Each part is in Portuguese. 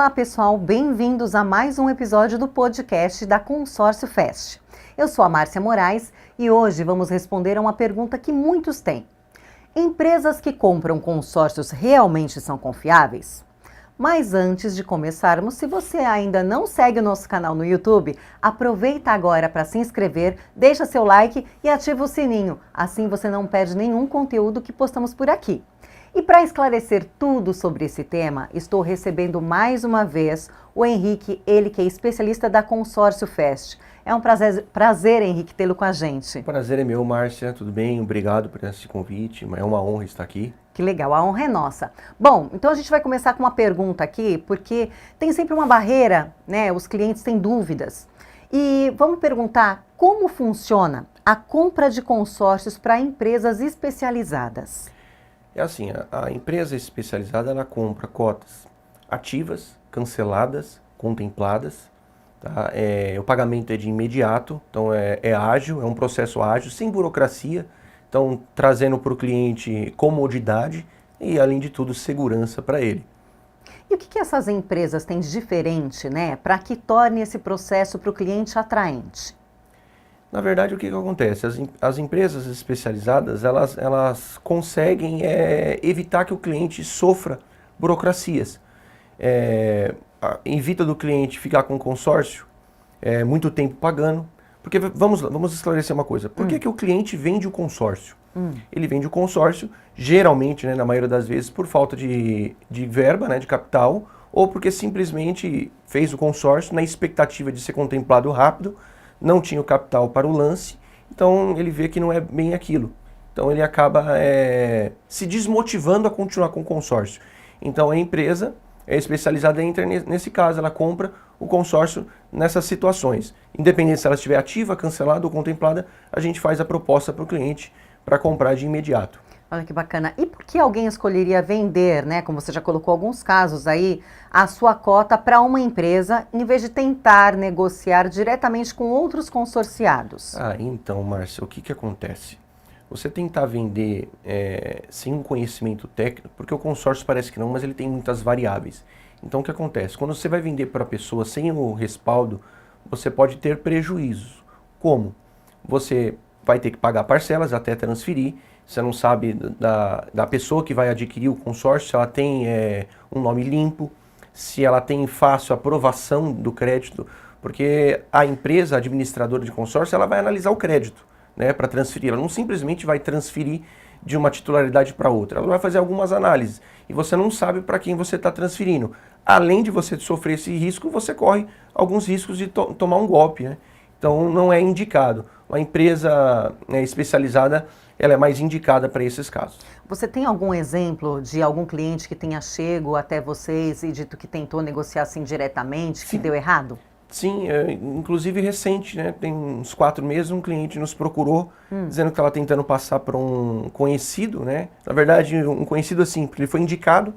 Olá pessoal, bem-vindos a mais um episódio do podcast da Consórcio Fest. Eu sou a Márcia Moraes e hoje vamos responder a uma pergunta que muitos têm. Empresas que compram consórcios realmente são confiáveis? Mas antes de começarmos, se você ainda não segue o nosso canal no YouTube, aproveita agora para se inscrever, deixa seu like e ativa o sininho, assim você não perde nenhum conteúdo que postamos por aqui. E para esclarecer tudo sobre esse tema, estou recebendo mais uma vez o Henrique, ele que é especialista da Consórcio Fest. É um prazer Henrique, tê-lo com a gente. O prazer é meu, Márcia, tudo bem? Obrigado por esse convite, é uma honra estar aqui. Que legal, a honra é nossa. Bom, então a gente vai começar com uma pergunta aqui, porque tem sempre uma barreira, né? Os clientes têm dúvidas. E vamos perguntar como funciona a compra de consórcios para empresas especializadas. É assim, a empresa especializada, ela compra cotas ativas, canceladas, contempladas, tá? O pagamento é de imediato, então é ágil, é um processo ágil, sem burocracia, então trazendo para o cliente comodidade e, além de tudo, segurança para ele. E o que essas empresas têm de diferente, né, para que torne esse processo para o cliente atraente? Na verdade, o que acontece? As empresas especializadas, elas conseguem evitar que o cliente sofra burocracias. Evita do cliente ficar com consórcio muito tempo pagando. Porque vamos esclarecer uma coisa. Por que o cliente vende o consórcio? Ele vende o consórcio, geralmente, né, na maioria das vezes, por falta de verba, né, de capital, ou porque simplesmente fez o consórcio na expectativa de ser contemplado rápido, não tinha o capital para o lance, então ele vê que não é bem aquilo. Então ele acaba se desmotivando a continuar com o consórcio. Então a empresa especializada entra nesse caso, ela compra o consórcio nessas situações. Independente se ela estiver ativa, cancelada ou contemplada, a gente faz a proposta para o cliente para comprar de imediato. Olha que bacana. E por que alguém escolheria vender, né, como você já colocou alguns casos aí, a sua cota para uma empresa, em vez de tentar negociar diretamente com outros consorciados? Então, Márcia, o que acontece? Você tentar vender sem um conhecimento técnico, porque o consórcio parece que não, mas ele tem muitas variáveis. Então, o que acontece? Quando você vai vender para a pessoa sem o respaldo, você pode ter prejuízos. Como? Você vai ter que pagar parcelas até transferir. Você não sabe da pessoa que vai adquirir o consórcio, se ela tem um nome limpo, se ela tem fácil aprovação do crédito, porque a empresa administradora de consórcio, ela vai analisar o crédito, né, para transferir. Ela não simplesmente vai transferir de uma titularidade para outra, ela vai fazer algumas análises e você não sabe para quem você está transferindo. Além de você sofrer esse risco, você corre alguns riscos de tomar um golpe, né? Então não é indicado. Uma empresa especializada, ela é mais indicada para esses casos. Você tem algum exemplo de algum cliente que tenha chego até vocês e dito que tentou negociar assim diretamente, que deu errado? Sim, inclusive recente, né? Tem uns 4 meses um cliente nos procurou dizendo que estava tentando passar para um conhecido, né? Na verdade, um conhecido assim, porque ele foi indicado,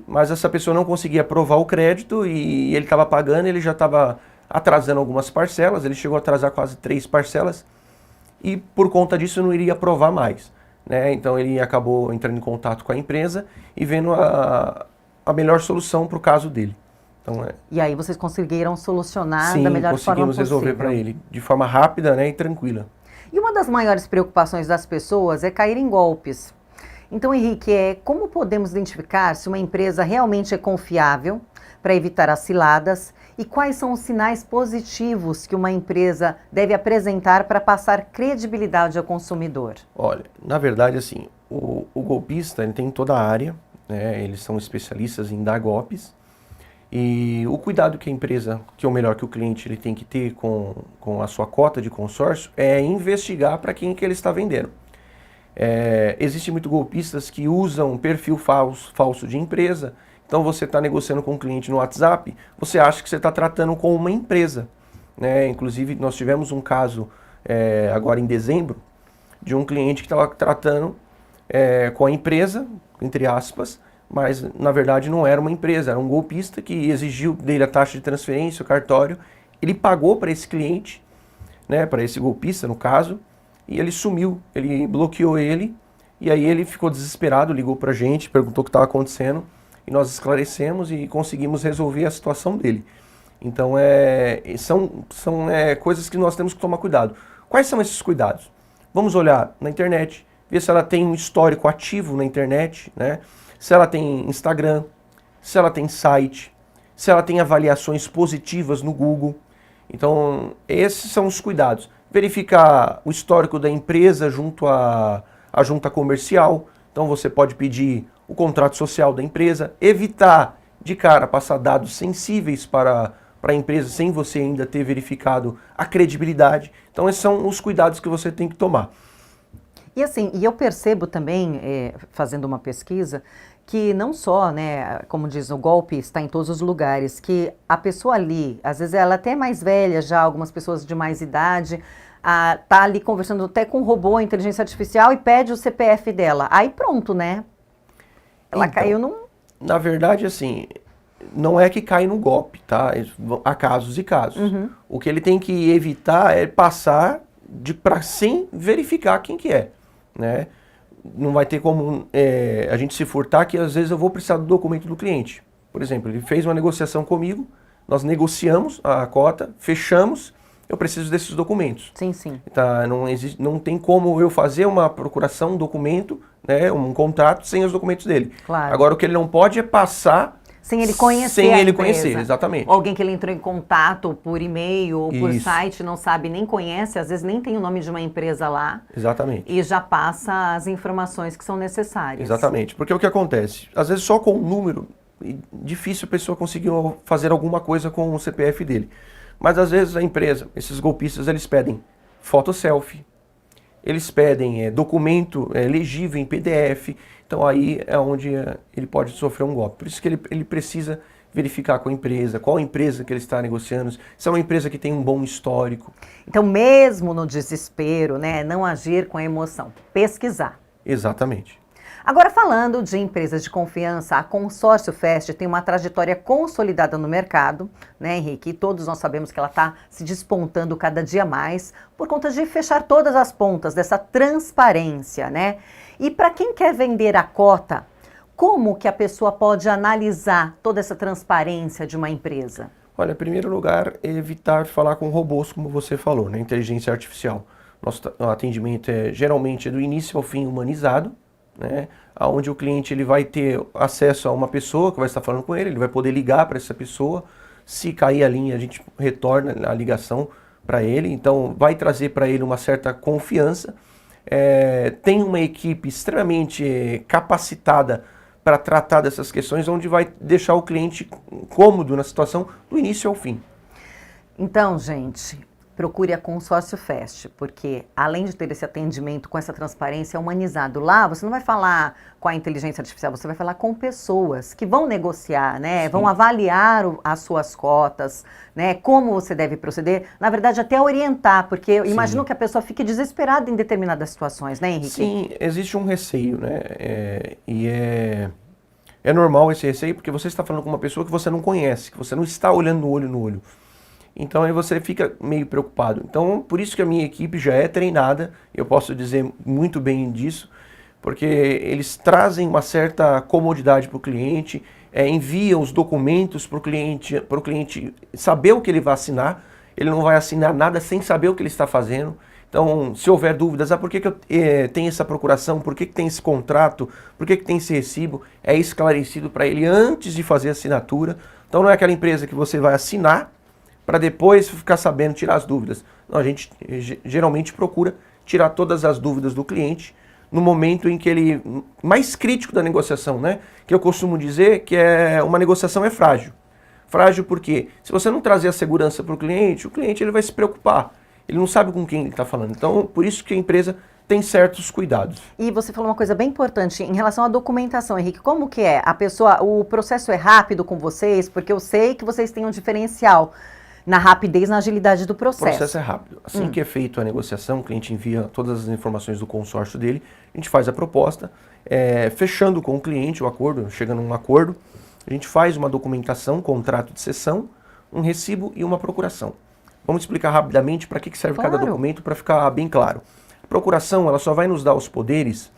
mas essa pessoa não conseguia aprovar o crédito e ele estava pagando, ele já estava atrasando algumas parcelas, ele chegou a atrasar quase 3 parcelas e por conta disso não iria aprovar mais, né? Então ele acabou entrando em contato com a empresa e vendo a melhor solução para o caso dele. Então, E aí vocês conseguiram solucionar sim, da melhor forma possível? conseguimos resolver para ele de forma rápida, né, e tranquila. E uma das maiores preocupações das pessoas é cair em golpes. Então, Henrique, como podemos identificar se uma empresa realmente é confiável para evitar as ciladas e quais são os sinais positivos que uma empresa deve apresentar para passar credibilidade ao consumidor? Olha, na verdade, assim, o golpista ele tem toda a área, né, eles são especialistas em dar golpes. E o cuidado que a empresa, que é o melhor que o cliente ele tem que ter com a sua cota de consórcio é investigar para quem que ele está vendendo. Existem muitos golpistas que usam perfil falso de empresa. Então você está negociando com um cliente no WhatsApp, você acha que você está tratando com uma empresa, né? Inclusive nós tivemos um caso agora em dezembro de um cliente que estava tratando com a empresa, entre aspas, mas na verdade não era uma empresa, era um golpista que exigiu dele a taxa de transferência, o cartório. Ele pagou para esse cliente, né, para esse golpista no caso, e ele sumiu, ele bloqueou ele, e aí ele ficou desesperado, ligou para a gente, perguntou o que estava acontecendo, e nós esclarecemos e conseguimos resolver a situação dele. Então, são coisas que nós temos que tomar cuidado. Quais são esses cuidados? Vamos olhar na internet, ver se ela tem um histórico ativo na internet, né? Se ela tem Instagram, se ela tem site, se ela tem avaliações positivas no Google. Então, esses são os cuidados. Verificar o histórico da empresa junto à junta comercial. Então, você pode pedir o contrato social da empresa, evitar de cara passar dados sensíveis para a empresa sem você ainda ter verificado a credibilidade. Então, esses são os cuidados que você tem que tomar. E assim, eu percebo também, fazendo uma pesquisa, que não só, né, como diz, o golpe está em todos os lugares, que a pessoa ali, às vezes ela até é mais velha já, algumas pessoas de mais idade, tá ali conversando até com um robô, inteligência artificial, e pede o CPF dela. Aí pronto, né? Ela Então, caiu num... Na verdade, assim, não é que cai no golpe, tá? Há casos e casos. Uhum. O que ele tem que evitar é passar sem verificar quem que é, né? Não vai ter como a gente se furtar, que às vezes eu vou precisar do documento do cliente. Por exemplo, ele fez uma negociação comigo, nós negociamos a cota, fechamos, eu preciso desses documentos. Sim, sim. Tá? Não tem como eu fazer uma procuração, um documento, né, um contrato sem os documentos dele. Claro. Agora, o que ele não pode é passar Sem ele conhecer sem a ele empresa. conhecer, exatamente. Alguém que ele entrou em contato por e-mail ou por Isso. site, não sabe, nem conhece, às vezes nem tem o nome de uma empresa lá. Exatamente. E já passa as informações que são necessárias. Exatamente. Porque o que acontece? Às vezes só com o número, é difícil a pessoa conseguir fazer alguma coisa com o CPF dele. Mas às vezes a empresa, esses golpistas, eles pedem foto selfie, eles pedem documento legível em PDF. Então aí é onde ele pode sofrer um golpe. Por isso que ele precisa verificar com a empresa, qual empresa que ele está negociando, se é uma empresa que tem um bom histórico. Então, mesmo no desespero, né, não agir com a emoção, pesquisar. Exatamente. Agora, falando de empresas de confiança, a Consórcio Fest tem uma trajetória consolidada no mercado, né, Henrique? E todos nós sabemos que ela está se despontando cada dia mais por conta de fechar todas as pontas dessa transparência, né? E para quem quer vender a cota, como que a pessoa pode analisar toda essa transparência de uma empresa? Olha, em primeiro lugar, evitar falar com robôs, como você falou, né? Inteligência artificial. Nosso atendimento geralmente do início ao fim humanizado, né? Onde o cliente ele vai ter acesso a uma pessoa que vai estar falando com ele, ele vai poder ligar para essa pessoa. Se cair a linha, a gente retorna a ligação para ele. Então, vai trazer para ele uma certa confiança. Tem uma equipe extremamente capacitada para tratar dessas questões, onde vai deixar o cliente cômodo na situação do início ao fim. Então, gente, procure a Consórcio Fest, porque além de ter esse atendimento com essa transparência humanizado lá, você não vai falar com a inteligência artificial, você vai falar com pessoas que vão negociar, né? Sim. Vão avaliar as suas cotas, né? Como você deve proceder, na verdade até orientar, porque eu imagino que a pessoa fique desesperada em determinadas situações, né, Henrique? Sim, existe um receio, né? É normal esse receio, porque você está falando com uma pessoa que você não conhece, que você não está olhando no olho. Então aí você fica meio preocupado. Então por isso que a minha equipe já é treinada, eu posso dizer muito bem disso, porque eles trazem uma certa comodidade para o cliente, enviam os documentos para o cliente saber o que ele vai assinar. Ele não vai assinar nada sem saber o que ele está fazendo. Então, se houver dúvidas, por que eu tenho essa procuração, por que tem esse contrato, por que tem esse recibo, é esclarecido para ele antes de fazer a assinatura. Então não é aquela empresa que você vai assinar para depois ficar sabendo tirar as dúvidas. Não, a gente geralmente procura tirar todas as dúvidas do cliente no momento em que ele mais crítico da negociação, né? Que eu costumo dizer que uma negociação é frágil. Frágil porque se você não trazer a segurança para o cliente ele vai se preocupar. Ele não sabe com quem ele está falando. Então, por isso que a empresa tem certos cuidados. E você falou uma coisa bem importante em relação à documentação, Henrique. Como que é? O processo é rápido com vocês? Porque eu sei que vocês têm um diferencial na rapidez, na agilidade do processo. O processo é rápido. Assim que é feita a negociação, o cliente envia todas as informações do consórcio dele, a gente faz a proposta, fechando com o cliente o acordo, chegando a um acordo, a gente faz uma documentação, contrato de cessão, um recibo e uma procuração. Vamos explicar rapidamente para que serve cada documento para ficar bem claro. A procuração ela só vai nos dar os poderes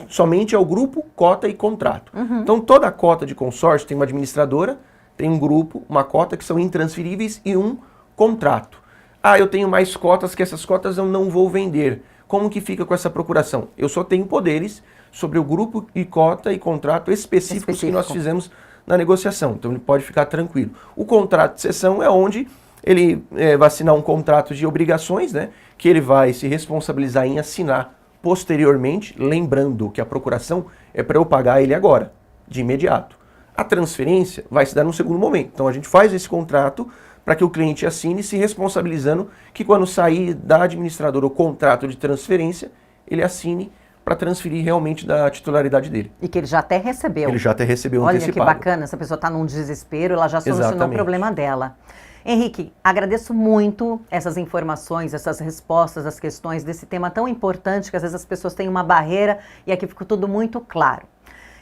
somente ao grupo, cota e contrato. Então, toda a cota de consórcio tem uma administradora, tem um grupo, uma cota que são intransferíveis e um contrato. Ah, eu tenho mais cotas que essas cotas eu não vou vender. Como que fica com essa procuração? Eu só tenho poderes sobre o grupo e cota e contrato específicos que nós fizemos na negociação. Então ele pode ficar tranquilo. O contrato de cessão é onde ele vai assinar um contrato de obrigações, né, que ele vai se responsabilizar em assinar posteriormente, lembrando que a procuração é para eu pagar ele agora, de imediato. A transferência vai se dar num segundo momento. Então a gente faz esse contrato para que o cliente assine, se responsabilizando que quando sair da administradora o contrato de transferência, ele assine para transferir realmente da titularidade dele. E que ele já até recebeu. Ele já até recebeu antecipado. Olha que bacana, essa pessoa está num desespero, ela já solucionou o problema dela. Henrique, agradeço muito essas informações, essas respostas às questões desse tema tão importante, que às vezes as pessoas têm uma barreira e aqui ficou tudo muito claro.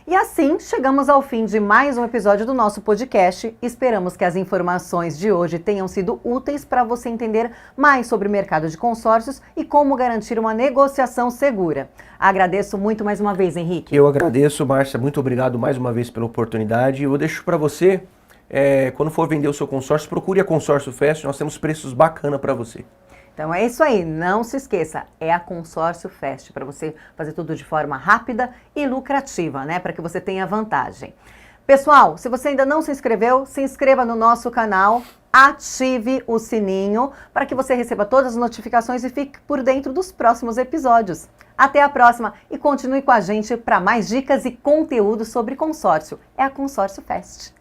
E assim, chegamos ao fim de mais um episódio do nosso podcast. Esperamos que as informações de hoje tenham sido úteis para você entender mais sobre o mercado de consórcios e como garantir uma negociação segura. Agradeço muito mais uma vez, Henrique. Eu agradeço, Márcia. Muito obrigado mais uma vez pela oportunidade. Eu deixo para você, quando for vender o seu consórcio, procure a Consórcio Fest. Nós temos preços bacana para você. Então é isso aí, não se esqueça, é a Consórcio Fest, para você fazer tudo de forma rápida e lucrativa, né? Para que você tenha vantagem. Pessoal, se você ainda não se inscreveu, se inscreva no nosso canal, ative o sininho para que você receba todas as notificações e fique por dentro dos próximos episódios. Até a próxima e continue com a gente para mais dicas e conteúdo sobre consórcio. É a Consórcio Fest.